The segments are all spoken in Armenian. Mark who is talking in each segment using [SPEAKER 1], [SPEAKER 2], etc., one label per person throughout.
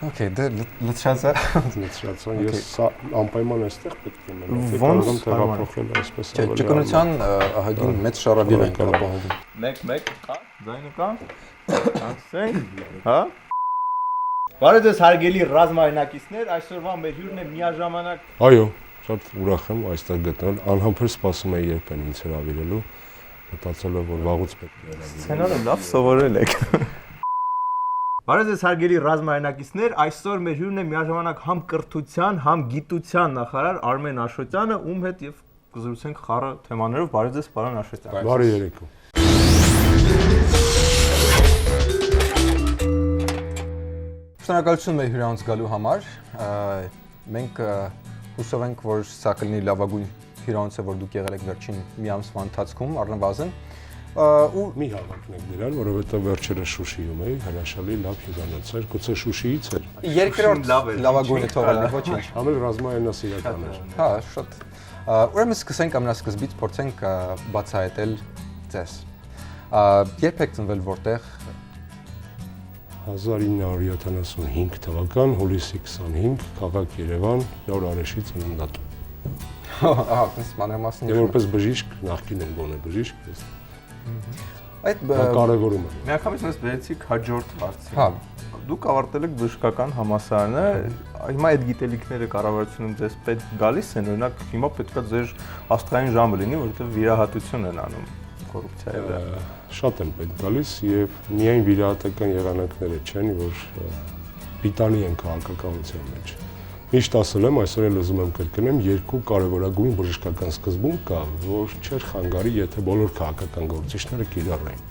[SPEAKER 1] Okay, դե լցրածա։
[SPEAKER 2] Լցրածա, ես անպայման այստեղ պետք է մնամ։ Կարող եմ տեղափոխել այսպես ավելի։
[SPEAKER 1] Չէ, ճկունության ահագին մեծ շարավիղ ենք ապահովում։
[SPEAKER 3] 1-1 կա, ձայնը կա։ Ասենք, հա։ Բարև ձեզ հարգելի ռազմայնակիցներ, այսօրվա մեր հյուրն է միաժամանակ։
[SPEAKER 2] Այո, շատ ուրախ եմ այստեղ գտնել։ Անհամբեր սպասում եի երբ են ինձ հրավիրելու։ Մտածել եմ, որ վաղուց պետք է հրավիրեմ։
[SPEAKER 3] Սցենարը լավ սովորել եք։ Բարև ձեզ հարգելի ռազմայնակիցներ, այսօր մեր հյուրն է միաժամանակ համ կրթության, համ գիտության նախարար Արմեն Աշոտյանը, ում հետ եւ կզրուցենք խառը թեմաներով։ Բարև ձեզ, պարոն Աշոտյան։
[SPEAKER 2] Բարի երեկո։
[SPEAKER 1] Շնորհակալություն մեր հյուրանոց գալու համար։ Մենք հուսով ենք, որ սա կլինի լավագույն հյուրանոցը, որ դուք եղել եք վերջին մի ամսվա ընթացքում, առնվազն։
[SPEAKER 2] Ու մի հավակնեք դրան, որովհետև վերջերս Շուշիում էի, հրաշալի լավ հյուրանոց էր, գուցե Շուշիից էր։
[SPEAKER 1] Երկրորդ լավագույնը թողել է, ոչինչ։
[SPEAKER 2] Համել ռազմաայնասիրական էր։
[SPEAKER 1] Հա, շատ։ Ուրեմն սկսենք ամենասկզբից, փորձենք բացահայտել ձեզ։ Երբ եք ծնվել, որտեղ։
[SPEAKER 2] 1975 թվական, հուլիսի 25, քաղաք Երևան, Նոր Արեշի ծննդատուն։
[SPEAKER 1] Ահա, այս մանրամասն։
[SPEAKER 2] Եվ որպես բժիշկ, նախկինում գոնե բժիշկ,
[SPEAKER 1] այդ
[SPEAKER 2] կարևորում եմ։
[SPEAKER 3] Միանգամից մեզ վերեցիք հաջորդ հարցին։
[SPEAKER 1] Հա,
[SPEAKER 3] Դուք ավարտել եք բժշկական համալսարանը, հիմա այդ գիտելիքները կառավարությունում ձեզ պետք գալիս են, օրինակ հիմա պետքա ձեր աստղային ժամը լինի, որովհետև վիրահատություն են անում կոռուպցիայի վրա։
[SPEAKER 2] Շատ են պետք գալիս եւ միայն վիրահատական եղանակները չեն, որ պիտանի են քաղաքականության մեջ։ Միշտ ասել եմ, այսօր էլ ուզում եմ կրկնեմ, երկու կարևորագույն բժշկական սկզբունք կա, որ չէր խանգարի, եթե բոլոր քաղաքական գործիչները կիրառեին։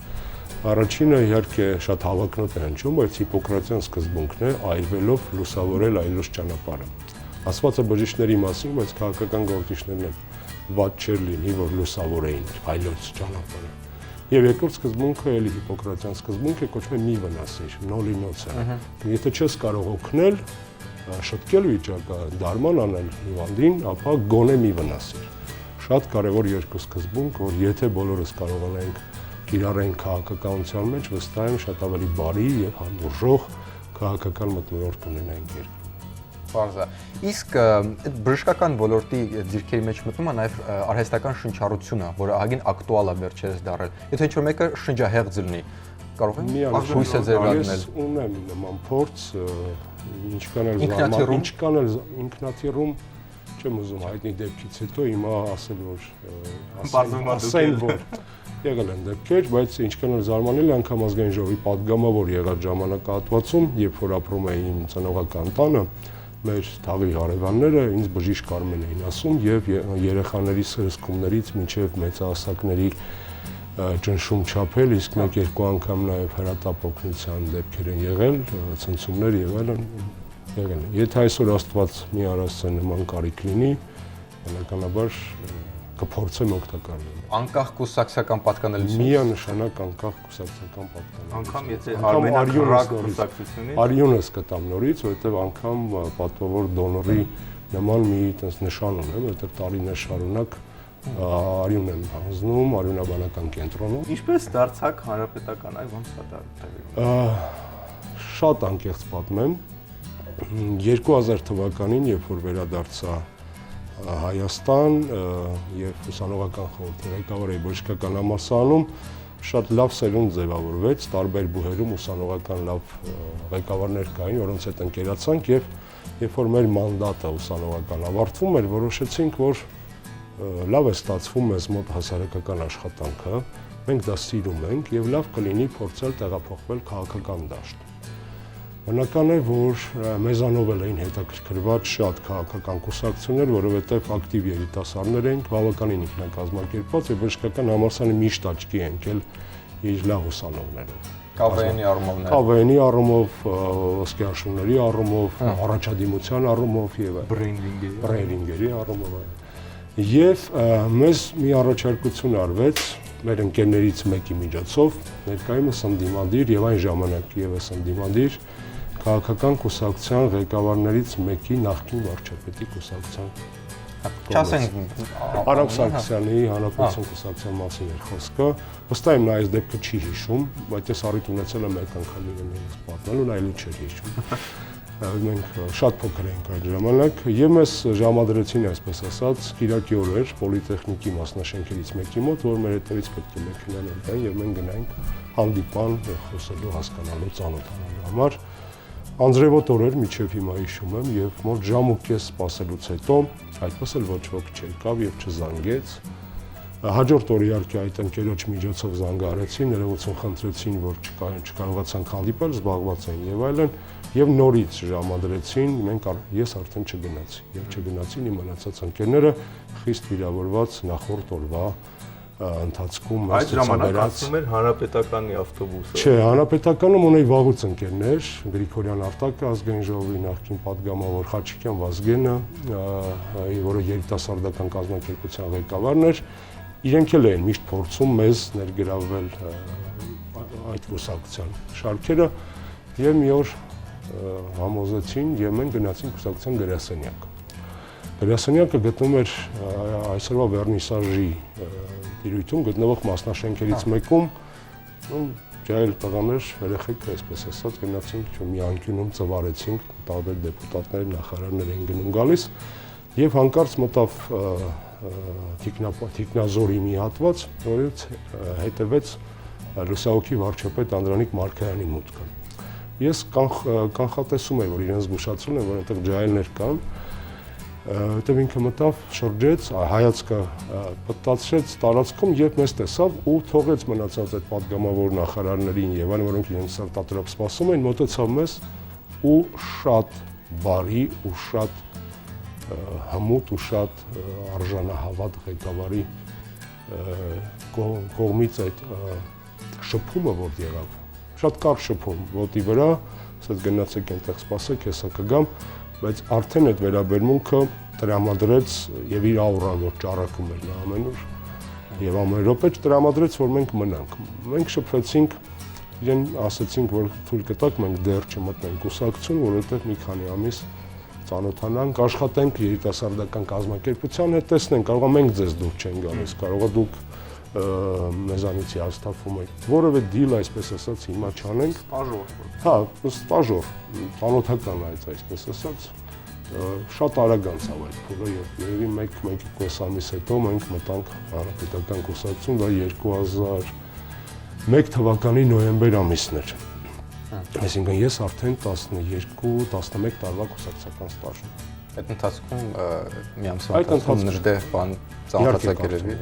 [SPEAKER 2] Առաջինը իհարկե շատ հավակնոտ է հնչում, բայց Հիպոկրատյան սկզբունքն է այրվելով լուսավորել այլոց ճանապարհը։ Ասված է բժիշկների մասին, բայց քաղաքական գործիչներն էլ վատ չէր լինի, որ լուսավորեին այլոց ճանապարհը։ Եվ երկրորդ սկզբունքը էլի Հիպոկրատյան սկզբունք է, կոչվում է մի վնասիր, նոլինոցը։ Եթե չես կարող օգնել, շտկել վիճակը, դարման անել հիվանդին, ապա գոնե մի վնասիր։ Շատ կարևոր երկու սկզբունք, որ եթե բոլորս կարողանանք կիրառենք քաղաքականության մեջ, վստահ եմ շատ ավելի բարի եւ հանդուրժող քաղաքական մթնոլորտ ունենանք երկրում։
[SPEAKER 1] Պարզ է։ Իսկ այդ բժշկական ոլորտի ձիրքերի մեջ մտնում է նաև արհեստական շնչառությունը, որը ահագին ակտուալ է վերջերս դառել։ Եթե ինչ-որ մեկը շնչահեղձ լինի, կարող եմ հույս է ձեր դնել։
[SPEAKER 2] Ունեմ նման փորձ, ինչքան էլ ինքնաթիռում չեմ ուզում հայտնի դեպքից հետո հիմա ասել որ ասեն որ եղել են դեպքեր, բայց ինչքան էլ զարմանալի անգամ ազգային ժողովի падգամավոր եղած ժամանակահատվածում, երբ որ ապրում էի իմ ծնողական տանը, մեր թաղի հարևանները ինձ բժիշկ Արմեն էին ասում եւ երեխաների սրսկումներից մինչեւ մեծահասակների ճնշում չափել, իսկ մեկ-երկու անգամ նաեւ հրատապօգնության դեպքեր են եղել, ցնցումներ եղել են։ Եթե այսօր Աստված մի առասցեն նման կարիք լինի, բնականաբար կփորձեմ օգտակար լինել։
[SPEAKER 1] Անկախ կուսակցական պատկանելիությունից։
[SPEAKER 2] Միանշանակ անկախ կուսակցական պատկանելիությունից։
[SPEAKER 3] Անկամ եթե արմենախրակ կուսակցությունից։
[SPEAKER 2] Արյունս կտամ նորից, որովհետև անգամ պատվավոր դոնորի նման մի այդպես նշան ունեմ, որովհետև տարիներ շարունակ արյուն եմ հանձնում արյունաբանական կենտրոնում։
[SPEAKER 3] Ինչպես դարձաք հանրապետական, այ ոնց է դա։
[SPEAKER 2] Շատ անկեղծ պատմեմ։ 2000 թվականին, երբ որ վերադարձա Հայաստան եւ ուսանողական խորհրդի ղեկավար էի բժշկական համալսարանում, շատ լավ սերունդ ձևավորվեց, տարբեր բուհերում ուսանողական լավ ղեկավարներ կային, որոնց հետ ընկերացանք եւ երբ որ մեր մանդատը ուսանողական ավարտվում էր, որոշեցինք, որ լավ է ստացվում մեզ մոտ հասարակական աշխատանքը, մենք դա սիրում ենք եւ լավ կլինի փորձել տեղափոխվել քաղաքական դաշտ։ Բնական է, որ մեզանով էին հետաքրքրված շատ քաղաքական կուսակցություններ, որովհետև ակտիվ երիտասարդներ ենք, բավականին ինքնակազմակերպված եւ բժշկական համալսարանը միշտ աչքի է ընկել իր լավ ուսանողներով։
[SPEAKER 1] ԿՎՆ-ի առումով նաև։
[SPEAKER 2] ԿՎՆ-ի առումով, ոսկեաշունների առումով, առաջադիմության առումով եւ բրենդինգերի առումով։ Եվ մեզ մի առաջարկություն արվեց մեր ընկերներից մեկի միջոցով, ներկայումս ընդդիմադիր եւ այն ժամանակ եւս ընդդիմադիր քաղաքական կուսակցության ղեկավարներից մեկի նախկին վարչապետի կուսակցության
[SPEAKER 1] Չասենք
[SPEAKER 2] Արամ Սարգսյանի հանրապետության կուսակցության մասին էր խոսքը, վստահ եմ նա այս դեպքը չի հիշում, բայց ես առիթ ունեցել եմ մեկ անգամ իրենից պատմելու, նա այլու չէր հիշում։ մենք շատ փոքր էինք այդ ժամանակ եւ մեզ ժամադրեցին, այսպես ասած, Կիրակի օրեր պոլիտեխնիկի մասնաշենքերից մեկի մոտ, որ մեր հետևից պետք է մեքենաներ գան եւ մենք գնանք հանդիպան խոսելու, հասկանալու, ծանոթանալու համար։ Անձրևոտ օրեր միջև հիմա հիշում եմ եւ մոտ ժամ ու կես սպասելուց հետո այդպես էլ ոչ ոք չեկավ եւ չզանգեց։ Հաջորդ օրը իհարկե այդ ընկերոջ միջոցով զանգահարեցին, ներողություն խնդրեցին, որ չկարողացանք հանդիպել, զբաղված էին եւ այլն, եւ նորից ժամադրեցին, ես արդեն չգնացի, եւ չգնացին իմ մնացած ընկերները խիստ վիրավորված նախորդ օրվա ընթացքում
[SPEAKER 3] այդ ժամանակ ասում էր հանրապետականի ավտոբուսը։
[SPEAKER 2] Չէ, հանրապետականում ունեի վաղուց ընկերներ, Գրիգորյան Արտակը, ազգային ժողովի նախկին падգամավոր Խաչիկյան Վազգենը, որը երիտասարդական կազմակերպության ղեկավարն էր, իրենք էլ էին միշտ փորձում մեզ ներգրավել այդ կուսակցության շարքերը եւ մի օր համոզեցին եւ մենք գնացինք կուսակցության գրասենյակ։ Գրասենյակը գտնվում էր այսօրվա վերնիսաժի տիրույթում գտնվող մասնաշենքերից մեկում, ջահել տղաներ, երեխեք, այսպես ասած, գնացինք մի անկյունում ծվարեցինք, տարբեր դեպուտատներ, նախարարներ էին գնում գալիս եւ հանկարծ մտավ թիկնազորի մի հատված, որից հետևեց լուսահոգի վարչապետ Անդրանիկ Մարգարյանի մուտքը։ Ես կանխատեսում եմ, որ իրենց զգուշացրել են, որ այնտեղ ջահելներ կան, հետո ինքը մտավ, շրջեց, հայացքը պտտացրեց տարածքում եւ մեզ տեսավ ու թողեց մնացած այդ падգամավոր նախարարներին եւ այլն, որոնք իրենց սրտատրապ սպասում էին, մոտեցավ մեզ ու շատ բարի ու շատ հմուտ ու շատ արժանահավատ ղեկավարի կողմից այդ շփումը որ եղավ, շատ կարճ շփում, ոտի վրա, ասած գնացեք այնտեղ սպասեք, հեսա կգամ, բայց արդեն այդ վերաբերմունքը տրամադրեց եւ իր աուրան որ ճառակում էր նա ամենուր եւ ամեն րոպե տրամադրեց որ մենք մնանք։ Մենք շփվեցինք, իրեն ասացինք որ թույլ կտակ մենք դեռ չմտնենք կուսակցություն, որովհետեւ մի քանի ամիս ծանոթանանք, աշխատենք երիտասարդական կազմակերպության հետ, տեսնենք, կարողա մենք ձեզ դուր չենք գալիս, կարողա դուք մեզանից հաստատվում եք, որևէ դիլ, այսպես ասած, հիմա չանենք։
[SPEAKER 3] Ստաժով։
[SPEAKER 2] Հա, ստաժով, ծանոթական այդ, այսպես ասած, շատ արագ անցավ այդ փուլը եւ երևի 1-2 ամիս հետո մենք մտանք հանրապետական կուսակցություն, դա 2001 թվականի նոյեմբեր ամիսն էր։ Այսինքն ես արդեն 12-11 տարվա կուսակցական ստաժ ունեմ։
[SPEAKER 1] Այդ ընթացքում մի ամսվա ընթացքում նժդեհ բան ծանոթացա երևի։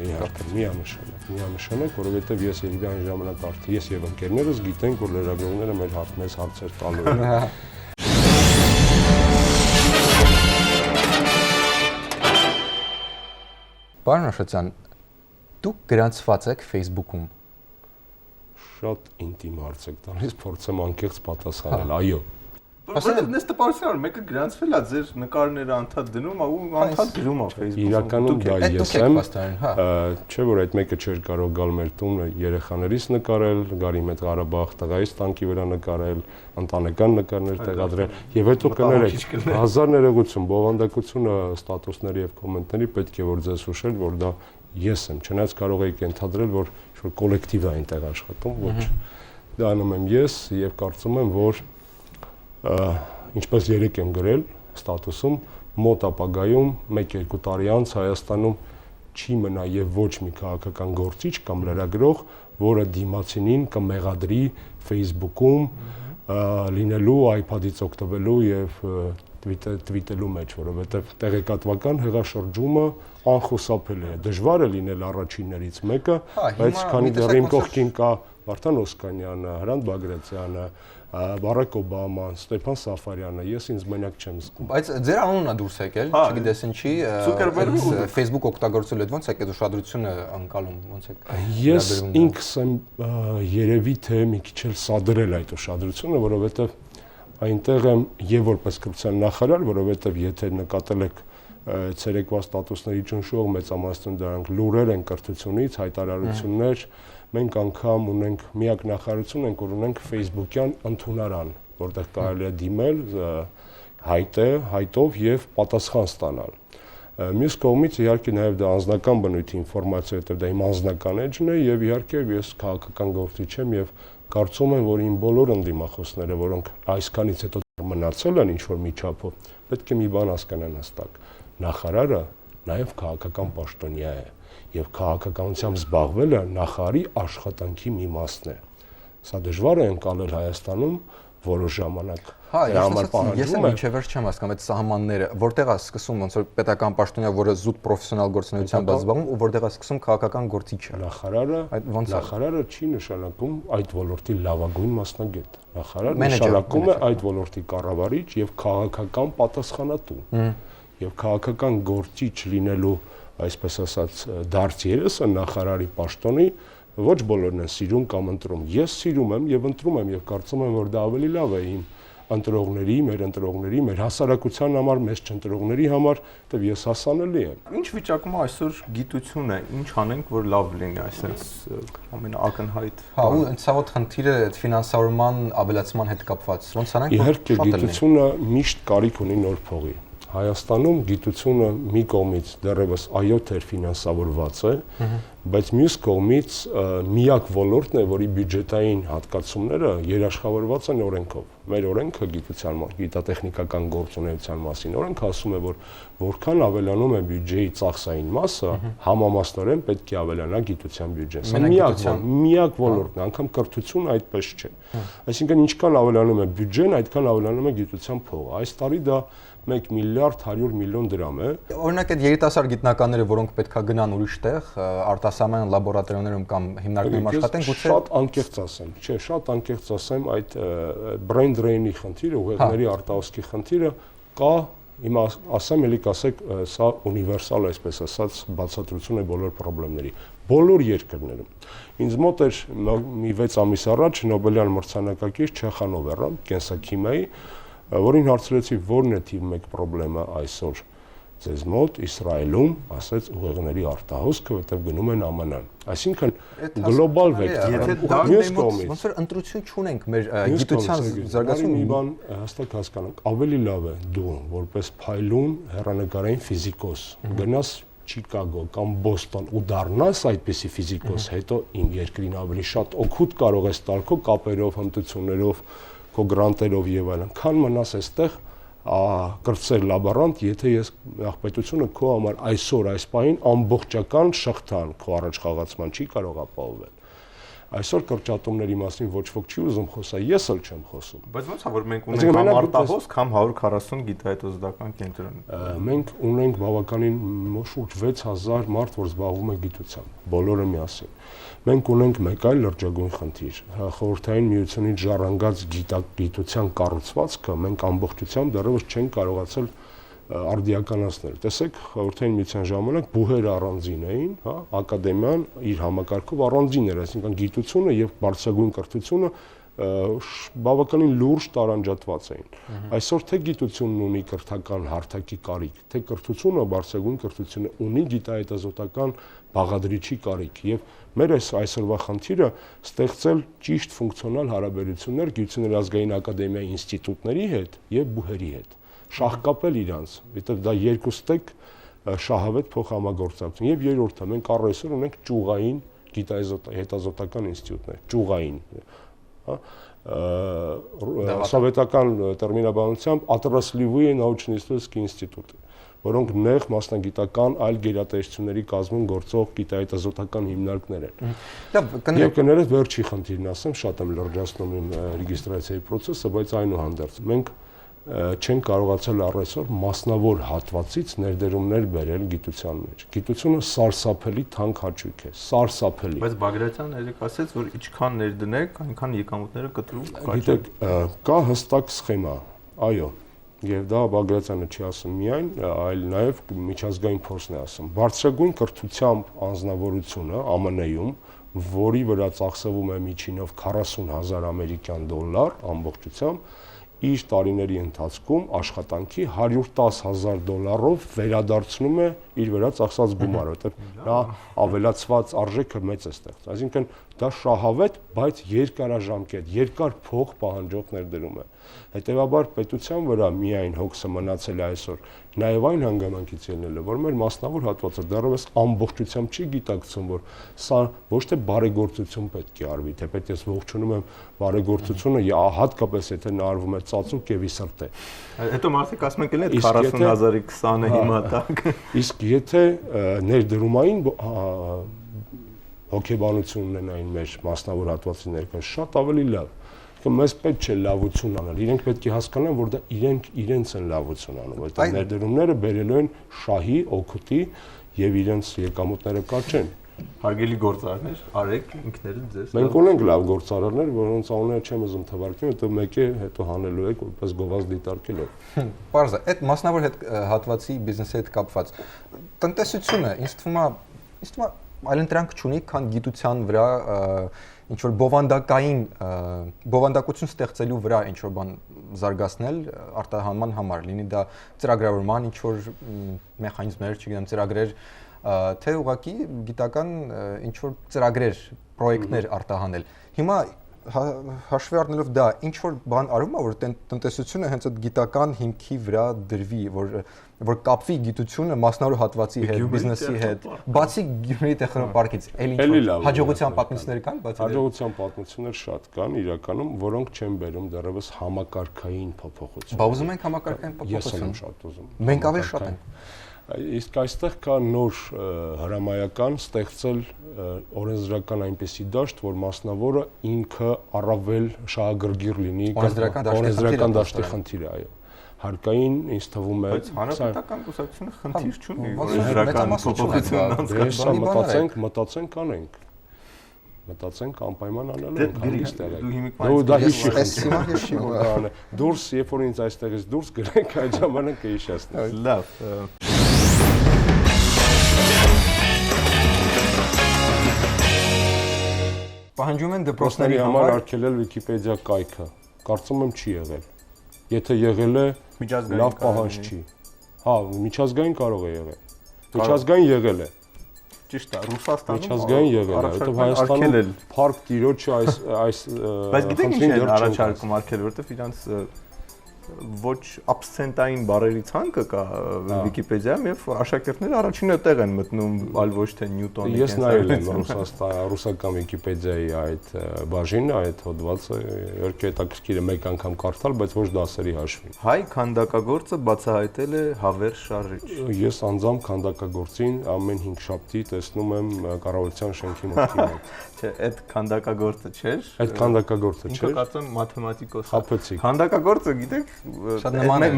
[SPEAKER 1] Միանշանակ, որովհետև ես երևի այն ժամանակ արդեն ես եւ ընկերներս գիտենք, որ լրագրողները մեզ հարցեր տալու են։ Պարոն Աշոտյան, դուք գրանցված եք Facebook-ում։
[SPEAKER 2] Շատ ինտիմ հարց եք տալիս, փորձեմ անկեղծ պատասխանել, այո։
[SPEAKER 3] Որովհետև նես տպարության մեկը գրանցվել է ձեր նկարները անդադ դնում է ու անդադ գրում է Facebook-ում։
[SPEAKER 2] Իրականում դա ես եմ, չէ՞ որ այդ մեկը չէր կարող գալ մեր տուն երեխաներից նկարել, Գարիմետ Ղարաբաղ տղայից տանկի վրա նկարել, ընտանեկան նկարներ տեղադրել եւ հետո կներեք, հազար ներողություն, բովանդակությունը ստատուսների եւ կոմենտների պետք է որ ձեզ հուշել, որ դա ես եմ, չնայած կարող եք ենթադրել, որ ինչ-որ կոլեկտիվ է այնտեղ աշխատում, ոչ։ Դա անում եմ ես եւ կարծում եմ, որ ինչպես երեք եմ գրել ստատուսում, մոտ ապագայում 1-2 տարի անց Հայաստանում չի մնա եւ ոչ մի քաղաքական գործիչ կամ լրագրող, որը դիմացինին կմեղադրի Facebook-ում լինելու, iPad-ից օգտվելու եւ tweet-ելու մեջ, որովհետեւ տեղեկատվական հեղաշրջումը անխուսափելի է։ Դժվար է լինել առաջիններից մեկը, բայց քանի դեռ իմ կողքին կա Վարդան Օսկանյանը, Հրանտ Բագրատյանը, Բարակ Օբաման, Ստեփան Սաֆարյանը, ես ինձ մենակ չեմ զգում։
[SPEAKER 1] Բայց ձեր անունն է դուրս եկել, չգիտես ինչի, Facebook օգտագործելու հետ ոնց եք այդ ուշադրությունը անցալում, ոնց եք։
[SPEAKER 2] Ես ինքս եմ երևի թե մի քիչ էլ սադրել այդ ուշադրությունը, որովհետև այնտեղ եմ եւ որպես կրթության նախարար, որովհետև եթե նկատել եք ցերեկվա ստատուսների ճնշող մեծամասնություն դրանք լուրեր են կրթությունից, հայտարարություններ, մենք անգամ ունենք միակ նախարարություն ենք, որ ունենք Facebook-յան ընդունարան, որտեղ կարելի է դիմել հայտով եւ պատասխան ստանալ։ Մյուս կողմից իհարկե նաեւ դա անձնական բնույթի ինֆորմացիա է, դա իմ անձնական էջն է եւ իհարկե ես քաղաքական գործիչ եմ եւ կարծում եմ, որ իմ բոլոր ընդդիմախոսները, որոնք այսքանից հետո մնացել են ինչ-որ միջափով, պետք է մի բան հասկանան հստակ։ Նախարարը նաև քաղաքական պաշտոնյա է եւ քաղաքականությամբ զբաղվելը նախարարի աշխատանքի մի մասն է։ Սա դժվար է ընկալել Հայաստանում որոշ ժամանակ։
[SPEAKER 1] Ես մինչև վերջ չեմ հասկանում այդ սահմանները, որտեղ է սկսում ոնց որ պետական պաշտոնյա, որը զուտ պրոֆեսիոնալ գործունեությամբ զբաղվում, ու որտեղ է սկսում քաղաքական գործիչը։
[SPEAKER 2] Նախարարը չի նշանակում այդ ոլորտի լավագույն մասնագետ։ Նախարարը նշանակում է այդ ոլորտի կառավարիչ եւ քաղաքական պատասխանատու։ Եվ քաղաքական գործիչ լինելու, այսպես ասած, դարձ երեսը նախարարի պաշտոնի ոչ բոլորն են սիրում կամ ընտրում։ Ես սիրում եմ եւ ընտրում եմ եւ կարծում եմ, որ դա ավելի լավ է իմ ընտրողների, մեր հասարակության համար, մեզ չընտրողների համար, դեռ ես հասանելի եմ։
[SPEAKER 3] Ինչ վիճակում է այսօր գիտությունը, ինչ անենք, որ լավ լինի, այսպես ամենաակնհայտ։
[SPEAKER 1] Հա, ու ցավոտ խնդիրը այդ ֆինանսավորման ավելացման հետ կապված։ Ոնց անենք, որ
[SPEAKER 2] իհարկե գիտությունը միշտ կարիք ունի նոր փողի։ Հայաստանում գիտությունը մի կողմից դեռևս այոթ էր ֆինանսավորված է, բայց մյուս կողմից միակ ոլորտն է, որի բյուջետային հատկացումները երաշխավորված են օրենքով։ Մեր օրենքը գիտատեխնիկական գործունեության մասին օրենքը ասում է, որ որքան ավելանում է բյուջեի ծախսային մասը, համամասնորեն պետք է ավելանա գիտության բյուջեն։ Սա միակ ոլորտն է, անգամ կրթությունը այդպես չէ։ Այսինքն ինչքան ավելանում է բյուջեն, այդքան ավելանում է գիտության փողը։ Այս տարի դա 1 միլիարդ 100 միլիոն դրամ է։
[SPEAKER 1] Օրինակ այդ երիտասարդ գիտնականները, որոնք պետքա գնան ուրիշ տեղ, արտասահմանյան լաբորատորիաներում կամ հիմնարկներում աշխատեն, գուցե
[SPEAKER 2] շատ անկեղծ ասեմ, չէ, շատ անկեղծ ասեմ, այդ brain drain-ի խնդիրը, ուղեղների արտահոսքի խնդիրը կա, հիմա ասեմ, ելի կասեք, սա ունիվերսալ, այսպես ասած, բացատրություն է բոլոր խնդիրների, բոլոր երկրներում։ Ինձ մոտ էր մի 6 ամիս առաջ Նոբելյան մրցանակակիր Չեխանովը, կենսաքիմիայի, որին հարցրեցի, որն է թիվ 1 խնդիրը այսօր ձեզ մոտ Իսրայելում, ասեց ուղեղների արտահոսքը, որտեղ գնում են ԱՄՆ-ն։ Այսինքն գլոբալ վեկտոր։ Մյուս կողմից
[SPEAKER 1] ոնց որ ընտրություն չունենք մեր գիտության զարգացումը
[SPEAKER 2] մի բան հստակ հասկանանք, ավելի լավ է դու որպես փայլուն հեռանկարային ֆիզիկոս գնաս Չիկագո կամ Բոստոն ու դառնաս այդպիսի ֆիզիկոս, հետո իմ երկրին ավելի շատ օգուտ կարող ես տալ քո կապերով, հմտություններով, քո գրանտերով եւ այլն, քան մնաս այստեղ կրտսեր լաբորանտ, եթե ես աղբետությունը քո համար այսօր այս պահին ամբողջական շղթան քո առաջխաղացման չի կարող ապահովել։ Այսօր կրճատումների մասին ոչ ոք չի ուզում խոսալ, ես էլ չեմ խոսում։
[SPEAKER 3] Բայց ոնց է, որ մենք ունենք կամ արտահոսք, կամ 140 գիտահետազոտական կենտրոն։
[SPEAKER 2] Մենք ունենք բավականին շուրջ 6000 մարդ, որ զբաղվում է գիտությամբ, բոլորը միասին։ Մենք ունենք մեկ այլ լրջագույն խնդիր, Խորհրդային Միությունից ժառանգած գիտության կառուցվածքը մենք ամբողջությամբ դեռևս չենք կարողացել արդիականացնել։ Տեսեք, Խորհրդային Միության ժամանակ բուհերը առանձին էին, հա, ակադեմիան իր համակարգով առանձին էր, այսինքն գիտությունը եւ բարձրագույն կրթությունը բավականին լուրջ տարանջատված էին։ Այսօր թե գիտությունն ունի կրթական հարթակի կարիք, թե կրթությունը, բարձրագույն կրթությունը ունի գիտահետազոտական բաղադրիչի կարիք եւ մեր այսօրվա խնդիրը ստեղծել ճիշտ ֆունկցիոնալ հարաբերություններ Գիտությունների ազգային ակադեմիայի ինստիտուտների հետ եւ բուհերի հետ, շահկապել իրանց, որտեղ դա երկուստեք շահավետ փոխհամագործակցություն եւ երրորդը մենք առայսօր ունենք ճյուղային գիտահետազոտական ինստիտուտներ, ճյուղային, հա, սովետական տերմինաբանությամբ отраслевые научно-исследовательские институты, որոնք նեղ մասնագիտական այլ գերատեսչությունների կազմում գործող գիտահետազոտական հիմնարկներ են։ Եվ կներես վերջի խնդիրն ասեմ, շատ եմ լրջացնում իմ ռեգիստրացիայի process-ը, բայց այնուհանդերձ մենք չենք կարողացել առայսօր մասնավոր հատվածից ներդրումներ բերել գիտության մեջ։ Գիտությունը սարսափելի թանկ հաճույք է, սարսափելի։
[SPEAKER 3] Բայց Բագրատյանն երեք ասաց, որ ինչքան ներդնեք, այնքան եկամուտները կտրում կաճեն։
[SPEAKER 2] Գիտեք, կա հստակ սխեմա, այո։ Եվ դա Բագրատյանը չի ասում միայն, այլ նաև միջազգային փորձն է ասում։ Բարձրագույն կրթությամբ անձնավորությունը ԱՄՆ-ում, որի վրա ծախսվում է միջինով 40,000 ամերիկյան դոլար ամբողջությամբ, իր տարիների ընթացքում աշխատանքի 110,000 դոլարով վերադարձնում է իր վրա ծախսած գումարը, որտեղ նա ավելացված արժեքը մեծ է ստեղծում։ Այսինքն դա շահավետ, բայց երկարաժամկետ, երկար փող պահանջող ներդրում է։ Հետևաբար պետության վրա միայն հոգսը մնացել է այսօր, նաև այն հանգամանքից ելնել է, որ մեր մասնավոր հատվածը դեռևս ամբողջությամբ չի գիտակցում, որ սա ոչ թե բարեգործություն պետք է արվի, թեպետ ես ողջունում եմ բարեգործությունը, հատկապես եթե նա արվում է ծածուկ եւ իսրտ է։
[SPEAKER 3] Հետո մարդիկ ասում են կլինի 40000-ի 20-ը հիմա տակ։
[SPEAKER 2] Իսկ եթե ներդրումային հոգեբանություն ունենային մեր մասնավոր հատվածի ներկայ շատ ավելի լավ։ Մեզ պետք չէ լավություն անել։ Իրենք պետք է հասկանան, որ դա իրենց են լավություն անում, որտեղ ներդրումները բերելու են շահի, օգուտի եւ իրենց եկամուտները կաճեն։
[SPEAKER 3] Հարգելի գործարարներ, արեք ինքներդ ձեզ։
[SPEAKER 2] Մենք ունենք լավ գործարարներ, որոնց անունները չեմ ուզում թվարկել, որտեղ մեկը հետո հանելու եք որպես գովազդ դիտարկելով։
[SPEAKER 1] Պարզ է, այդ մասնավոր հատվածի բիզնեսի հետ կապված տնտեսությունը ինձ թվում է այլընտրանք չունի, քան գիտության վրա ինչ որ բովանդակություն ստեղծելու վրա ինչ որ բան զարգացնել արտահանման համար, լինի դա ծրագրավորման ինչ որ մեխանիզմներ, չգիտեմ, ծրագրեր, թե ուղղակի գիտական ինչ որ ծրագրեր, պրոյեկտներ արտահանել։ Հիմա հաշվի առնելով դա, ինչ որ բան արվում է, որ տնտեսությունը հենց այդ գիտական հիմքի վրա դրվի, որ կապվի գիտությունը մասնավոր հատվածի հետ, բիզնեսի հետ, բացի Գյումրիի տեխնոպարկից, էլի հաջողության պատմություններ կան, բացի
[SPEAKER 2] հաջողության պատմություններ շատ կան իրականում, որոնք չեն բերում դեռևս համակարգային փոփոխություն։
[SPEAKER 1] Բա ուզում ենք համակարգային փոփոխություն։
[SPEAKER 2] Ես եմ շատ ուզում։
[SPEAKER 1] Մենք ավելի շատ ենք։
[SPEAKER 2] Իսկ այստեղ կա նոր հրամայական ստեղծել օրենսդրական այնպիսի դաշտ, որ մասնավորը ինքը առավել շահագրգիռ լինի, օրենսդրական դաշտի խնդիրը, այո։ Հարկային ինձ թվում է,
[SPEAKER 3] բայց հանրապետական կուսակցությունը խնդիր չունի, օրենսդրական փոփոխություն
[SPEAKER 2] անցկացնի։ Մտածենք անենք։ Մտածենք անպայման անելու ենք հանդիստերը։ Դու դա հիշի։ Դուրս, երբ որ ինձ այստեղից դուրս գրենք, այդ ժամանակ կհիշեցնես։
[SPEAKER 3] Լավ։
[SPEAKER 1] Պահանջում են դպրոցների
[SPEAKER 2] համար արգելել Վիկիպեդիա կայքը։ Կարծում եմ չի եղել։ Եթե եղել է, լավ պահանջ չի։ Հա, միջազգային կարող է եղել։ Միջազգային եղել է։
[SPEAKER 3] Ճիշտ է, Ռուսաստանում
[SPEAKER 2] միջազգային եղել է, որտեղ Հայաստանում փառք տիրոջը այս
[SPEAKER 3] բայց գիտեք ինչ են առաջարկում արգելել, որտեղ իրանց ոչ absent-ային բառերի ցանկը կա Վիկիպեդիայում եւ աշակերտները առաջինը տեղ են մտնում, այլ ոչ թե Նյուտոնի։
[SPEAKER 2] Ես նայել եմ ռուսական Վիկիպեդիայի այդ բաժինը, այդ հոդվածը, իհարկե հետաքրքիր է մեկ անգամ կարդալ, բայց ոչ դասերի հաշվին։
[SPEAKER 3] Հայ քանդակագործը բացահայտել է հավերժ շարժիչ։
[SPEAKER 2] Ես անձամբ քանդակագործին ամեն 5 շաբթի տեսնում եմ կառավարության շենքի մոտքի մոտ։
[SPEAKER 3] Չէ, այդ քանդակագործը չէր։
[SPEAKER 2] Այդ քանդակագործը չէր։
[SPEAKER 3] Ինքը կարծեմ մաթեմատիկոս է։
[SPEAKER 2] Խաբեցիք։
[SPEAKER 3] Քանդակագործը գիտեք,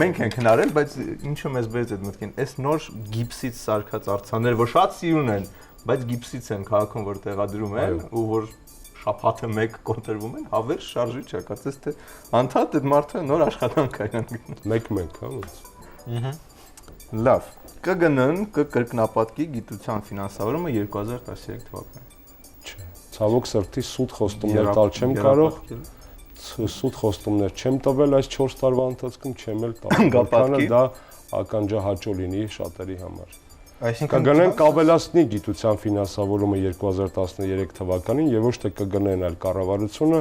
[SPEAKER 3] մենք ենք հնարել, բայց ինչը մեզ բերեց այդ մտքին, այս նոր գիպսից սարքած արձանները, որ շատ սիրուն են, բայց գիպսից են քաղաքում, որ տեղադրում են ու որ շաբաթը մեկ կոտրվում են, հավերժ շարժիչ է, կարծես թե անդադ այդ մարդը նոր աշխատանք է գտնում։
[SPEAKER 2] 1-1, հա ոնց։
[SPEAKER 3] Լավ։ ԿԳՆ-ն կկրկնապատկի գիտության ֆինանսավորումը 2013 թվականին։
[SPEAKER 2] Չէ, ցավոք սրտի սուտ խոստումներ տալ չեմ կարող։ Սուտ խոստումներ չեմ տվել այս 4 տարվա ընթացքում, չեմ էլ տալ։ Որքանը դա ականջահաճո լինի շատերի համար։
[SPEAKER 1] Այսինքն
[SPEAKER 2] ԿԳՆ-ն կավելացնի գիտության ֆինանսավորումը 2013 թվականին եւ ոչ թե ԿԳՆ-ն, այլ կառավարությունը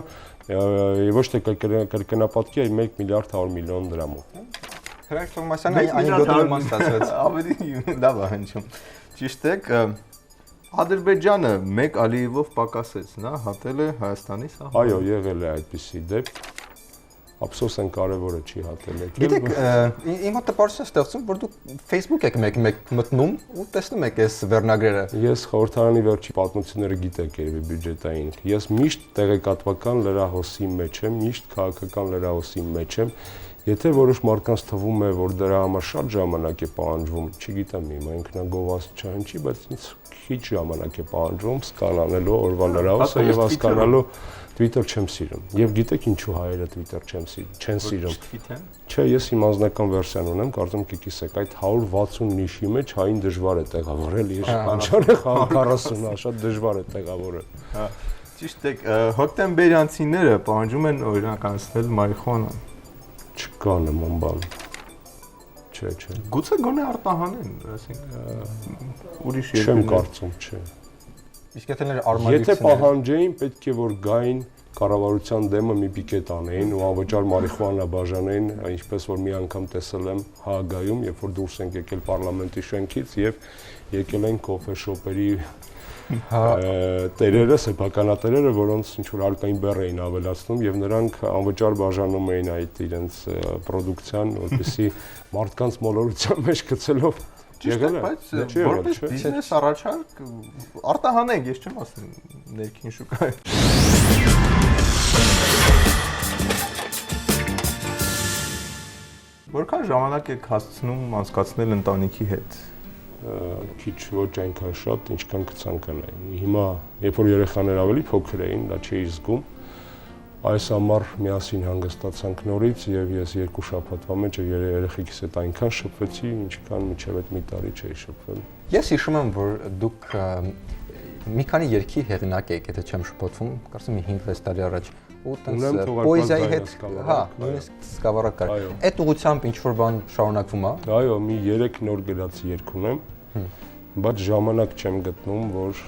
[SPEAKER 2] եւ ոչ թե կրկնապատկի 1 միլիարդ 100 միլիոն դրամով։
[SPEAKER 1] Հրաշք Թոմասյանը անեկդոտը ման ստացած։
[SPEAKER 3] Ավելի լավ է հնչում։ Ճիշտ է, Ադրբեջանը մեկ Ալիևով պակասեց, նա հատել է Հայաստանի սահմանը։
[SPEAKER 2] Այո, եղել է այդպիսի դեպք։ Ափսոս են կարևորը չի հատել եկել։
[SPEAKER 1] Գիտեք, իմ մոտ տպարություն ստեղծում, որ դուք Facebook եք մեկ մտնում ու տեսնում եք այս վերնագրերը։
[SPEAKER 2] Ես խորհրդարանի վերջի պատմությունները գիտեք երևի բյուջետային։ Ես միշտ տեղեկատվական լրահոսի մեջ եմ, միշտ քաղաքական լրահոսի մեջ եմ։ Եթե որոշ մարդկանց թվում է, որ դրա համար շատ ժամանակ է պահանջվում, չգիտեմ հիմա ինքնագովազդ չհնչի, բայց ինձ քիչ ժամանակ է պահանջվում սկանանելու օրվա լրահոսը եւ հասկանալու Twitter չեմ սիրում։ Եւ գիտեք ինչու հայերը Twitter չեն սիրում։ Չէ, ես իմ անձնական վերսիան ունեմ, կարծում կգիտեք, այդ 160 նիշի մեջ հային դժվար է տեղավորել իր անչափը 40-ը, շատ դժվար է տեղավորել։
[SPEAKER 3] Հա, ճիշտ է, հոկտեմբերյանցիները պահանջում են օրինականացնել մարիխուանան։
[SPEAKER 2] Չկա նման բան։ Չէ։
[SPEAKER 3] Գուցե գոնե արտահանեն, ասենք ուրիշ երկրներ։
[SPEAKER 2] Չեմ կարծում, չէ։
[SPEAKER 1] Իսկ եթե ներ արմատություններ։
[SPEAKER 2] Եթե պահանջեին, պետք է որ գային կառավարության դեմը մի պիկետ անեին ու անվճար մարիխուանա բաժանեին, ինչպես որ մի անգամ տեսել եմ Հաագայում, երբ որ դուրս ենք եկել պարլամենտի շենքից եւ եկել են կոֆե շոպերի տերերը, սեփականատերերը, որոնց ինչ որ արկային բեռ էին ավելացնում եւ նրանք անվճար բաժանում էին այդ իրենց պրոդուկցիան, որպեսզի մարդկանց մոլորության մեջ գցելով
[SPEAKER 3] եղել է, բայց որպես բիզնես առաջարկ արտահանենք, ես չեմ ասում ներքին շուկայում։ Որքան ժամանակ եք հասցնում անցկացնել ընտանիքի հետ։
[SPEAKER 2] Քիչ ոչ այնքան շատ, ինչքան կցանկանայի։ Հիմա, երբ որ երեխաները ավելի փոքր էին, դա չէի զգում։ Այս ամառ միասին հանգստացանք նորից եւ ես 2 շաբաթվա մեջ երեխեքիս հետ այնքան շփվեցի, ինչքան մինչեւ այդ մի տարի չէի շփվել։
[SPEAKER 1] Ես հիշում եմ, որ դուք մի քանի երգի հեղինակ եք, եթե չեմ շփոթվում, կարծեմ 5-6 տարի առաջ, ու տենց պոեզիայի հետ, հա, նույնիսկ սկավառակ կար։ Այդ ուղղությամբ ինչ որ բան շարունակվում է։
[SPEAKER 2] Այո, մի 3 նոր գրած երգ ունեմ, բայց ժամանակ չեմ գտնում, որ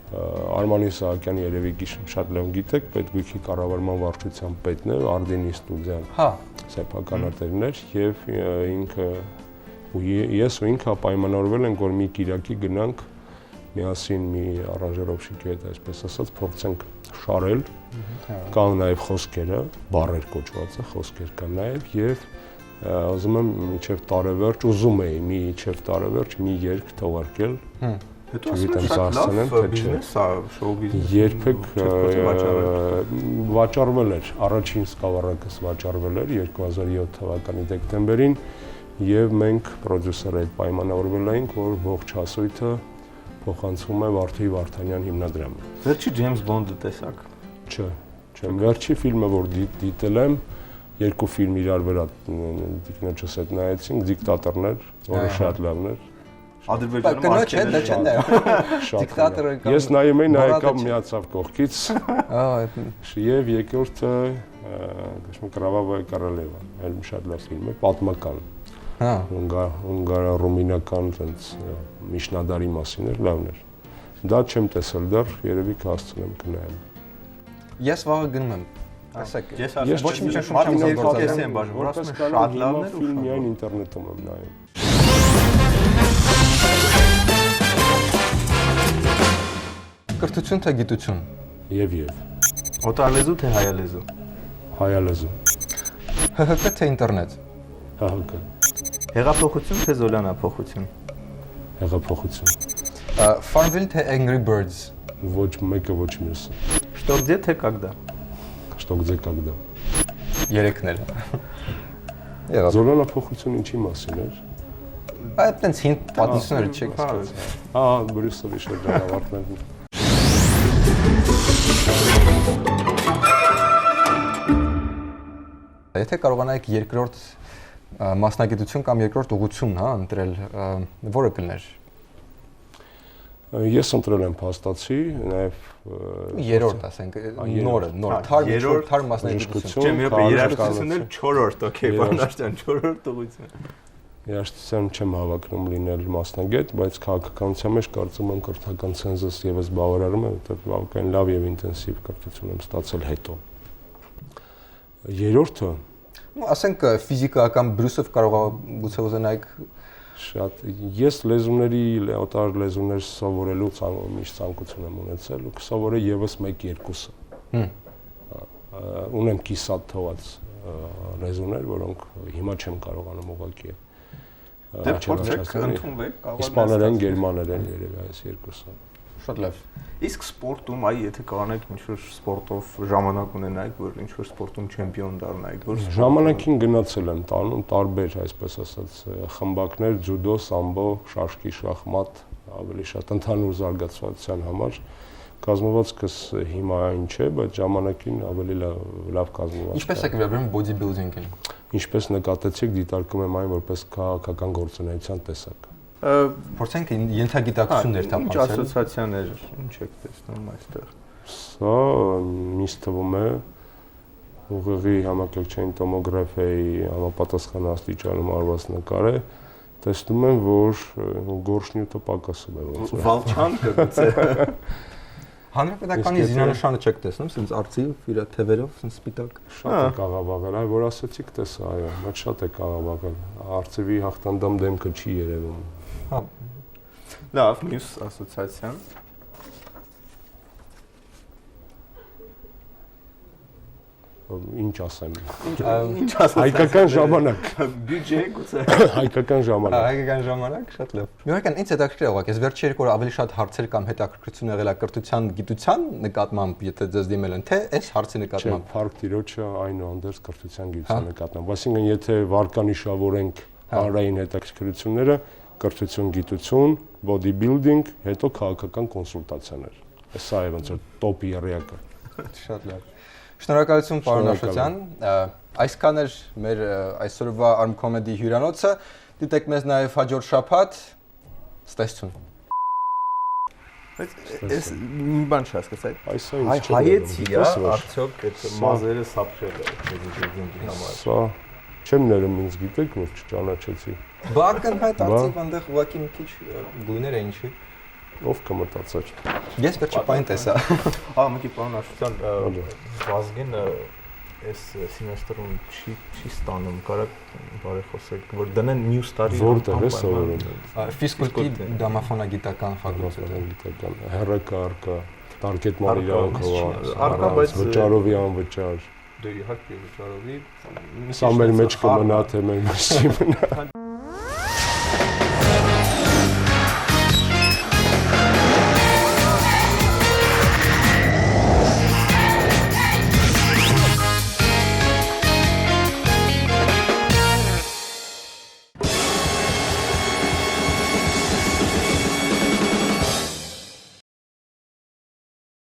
[SPEAKER 2] Արմանի Սահակյանի երևի շատ լավ գիտեք, Պետգույքի կառավարման վարչության պետն է, Արդենի ստուդիան։ Հա, սեփականատերն էր եւ ինքը ու ես ու ինքը պայմանավորվել ենք, որ մի կիրակի գնանք միասին մի արանժերովշիկի հետ, այսպես ասած, փորձենք շարել։ Կան նաեւ խոսքերը, բառեր կոչվածը, խոսքեր կան նաեւ եւ ուզում եմ մինչեւ տարեվերջ, ուզում էի մինչեւ տարեվերջ մի երգ թողարկել։
[SPEAKER 3] Հետո շատ լավ բիզնես է, շոու բիզնես։
[SPEAKER 2] Երբեք վաճառվել էր, առաջին սկավառակս վաճառվել էր 2007 թվականի դեկտեմբերին եւ մենք պրոդյուսերը հետ պայմանավորվել էինք, որ ողջ հասույթը փոխանցվում է Վարդուհի Վարդանյան հիմնադրամին։
[SPEAKER 3] Վերջի Ջեյմս Բոնդը տեսաք։
[SPEAKER 2] Չէ, վերջի ֆիլմը, որ դիտել եմ, 2 ֆիլմ իրար վրա դիկնոջս հետ նայեցինք, Դիկտատորներ, որը շատ լավն էր։
[SPEAKER 3] Ադրբեջանում
[SPEAKER 1] արկել է չէ՞։ Դիկտատորը կամ
[SPEAKER 2] ես նայում էի, նա եկավ միացավ կողքից։ Եվ երկրորդը Կրավավայ Կարալևա, այլ շատ լավ ֆիլմ է, պատմական։
[SPEAKER 1] Հա,
[SPEAKER 2] հունգարա-ռումինական այնց միջնադարի մասին էր, լավն էր։ Դա չեմ տեսել դեռ, երևի կհասցնեմ կնայեմ։
[SPEAKER 1] ես վաղը գնում եմ։ Ասեք,
[SPEAKER 2] ես
[SPEAKER 1] ոչ մի չեմ
[SPEAKER 3] գործել եմ բաժան, որ ասում են շատ լավն էր ու
[SPEAKER 2] ֆիլմ միայն ինտերնետում եմ նայում։
[SPEAKER 1] Կրթություն թե գիտություն։
[SPEAKER 2] Եվ
[SPEAKER 3] օտարլեզու թե հայալեզու։
[SPEAKER 2] հայալեզու,
[SPEAKER 1] ՀՀԿ թե ինտերնետ։
[SPEAKER 2] ՀՀԿ,
[SPEAKER 3] Հեղափոխություն թե զոլանափոխություն։
[SPEAKER 2] հեղափոխություն,
[SPEAKER 1] Farmville թե Angry Birds։
[SPEAKER 2] ոչ մեկը ոչ մյուսը,
[SPEAKER 3] Что где թե когда։
[SPEAKER 2] что где когда։
[SPEAKER 1] Երեքն էլ։ Եղավ։
[SPEAKER 2] Զոլանափոխություն ինչի մասին էր։
[SPEAKER 1] Այդ տենց հին պատմությունները չեք հասկացել։
[SPEAKER 2] Բրյուսելի շրջանավարտներն։
[SPEAKER 1] Եթե կարողանայիք երկրորդ մասնագիտություն կամ երկրորդ ուղղություն, հա, ընտրել, որը կլներ։
[SPEAKER 2] Ես ընտրել եմ փաստացի, նաև
[SPEAKER 1] երրորդ, ասենք, նոր, թարմ մասնագիտություն։
[SPEAKER 3] Չեմ եկել երաժշտությունն էլ 4-րդ, օքեյ, բանաստան 4-րդ ուղղություն։
[SPEAKER 2] Երաժշտության չեմ հավակնում լինել մասնագետ, բայց քաղաքականության մեջ կարծում եմ կրթական ցենզս եւս բավարարում է, որտեղ բավական լավ եւ ինտենսիվ կրթություն եմ ստացել հետո։ Երրորդը,
[SPEAKER 1] ասենք ֆիզիկական բրուսով կարող է գուցե ուզենայիք
[SPEAKER 2] շատ ես լեզուների, օտար լեզուներ սովորելու միշտ ցանկություն եմ ունեցել ու կսովորեի եւս 1-2-ը։ Ունեմ կիսատ թողած լեզուներ, որոնք հիմա չեմ կարողանում ուղղակի
[SPEAKER 3] Դե փորձեք ընդունվեք, կարող
[SPEAKER 2] իսպաներեն, գերմաներեն երևի այս երկուսը։
[SPEAKER 1] շատ լավ։
[SPEAKER 3] Իսկ սպորտում, այ եթե կանեք ինչ-որ սպորտով ժամանակ ունենայիք, որ ինչ-որ սպորտում չեմպիոն դառնայիք, որ
[SPEAKER 2] ժամանակին գնացել եմ տանում տարբեր, այսպես ասած, խմբակներ, ջյուդո, սամբո, շաշկի, շախմատ, ավելի շատ ընդհանուր զարգացվածության համար։ Կազմվածքս հիմա այն չէ, բայց ժամանակին ավելի լավ կազմված։
[SPEAKER 1] Ինչպես եք վերաբերում bodybuilding-ին։
[SPEAKER 2] Ինչպես նկատեցիք, դիտարկում եմ այն որպես քաղաքական գործունեության տեսակ։
[SPEAKER 1] Փորձենք ենթագիտակցություններ
[SPEAKER 3] Ինչ
[SPEAKER 1] թափանցել։
[SPEAKER 3] ասոցիացիաներ, ինչ եք տեսնում այստեղ։
[SPEAKER 2] Սա ինձ թվում է ուղեղի համակարգչային տոմոգրաֆիայի համապատասխան աստիճանում արված նկար է, տեսնում եմ, որ գորշնյութը պակասում է ոնց որ։
[SPEAKER 3] Վալչանքը գուցե։
[SPEAKER 1] Հանրապետականի զինանշանը չեք տեսնում, ասենց արծիվ, իր թևերով, ասենց սպիտակ։
[SPEAKER 2] Շատ է կաղավաղել, այ որ ասացիք տեսա, այո, բայց շատ է կաղավաղել։ Արծիվի հաղթանդամ դեմքը չի երևում։
[SPEAKER 1] Հա։
[SPEAKER 3] Լավ, մյուս ասոցիացիան։
[SPEAKER 2] ինչ ասեմ։
[SPEAKER 3] Ինչ ասած։
[SPEAKER 2] Հայկական ժամանակ։
[SPEAKER 3] Բյուջե գուցե։
[SPEAKER 2] Հայկական ժամանակ։
[SPEAKER 1] Հայկական ժամանակ շատ լավ։ Միորական ինձ հետաքրքիր է ուղղակի, ես վերջի 2 օրը ավելի շատ հարցեր կամ հետաքրքրություն եղել է կրթության, գիտության նկատմամբ, եթե ձեզ դիմել են, թե այս հարցի նկատմամբ։
[SPEAKER 2] Փառք Տիրոջը այնուհանդերձ կրթության գիտության նկատմամբ։ Այսինքն եթե վարկանիշավորենք հանրային հետաքրքրությունները, կրթություն, գիտություն, bodybuilding, հետո քաղաքական կոնսուլտացիաներ։ Սա է ոնց որ top 3-ը։
[SPEAKER 1] Շատ լավ։ Շնորհակալություն պարոն Աշոտյան։ Այսքան էր մեր այսօրվա Arm Comedy հյուրանոցը։ Դիտեք մեզ նաև հաջորդ շաբաթ։ Ստեսություն։
[SPEAKER 3] Այս մի բան չհասկացա։
[SPEAKER 2] Այսա ինչ չէ։
[SPEAKER 3] Հայեցի է, արդյոք այդ մազերը սափրել է president-ի համար։
[SPEAKER 2] Սա չեմ ներում ինձ գիտեք որ չճանաչեցի։
[SPEAKER 1] Բական հայտ արծիվ այնտեղ ուղղակի մի քիչ գույներ էին, չի։
[SPEAKER 2] Ով կմտածեր։
[SPEAKER 1] Ես վերջի պայն տեսա։
[SPEAKER 3] Մեկի պարոն Աշոտյան, Վազգենը այս սեմեստրում չի ստանում, կարա բարեխոսեք, որ դնեն մյուս տարի
[SPEAKER 2] որտեղ է սովորում։
[SPEAKER 1] Ֆիզկուլտի դամաֆոնագիտական ֆակուլտետը։
[SPEAKER 2] Հերրակա արկա, տարկետման իրանքով,
[SPEAKER 3] արկա, բայց
[SPEAKER 2] վճարովի անվճար։
[SPEAKER 3] Դե իհարկե վճարովի։
[SPEAKER 2] Սա մեր մեջ կմնա թե մեր մեջ չի մնա։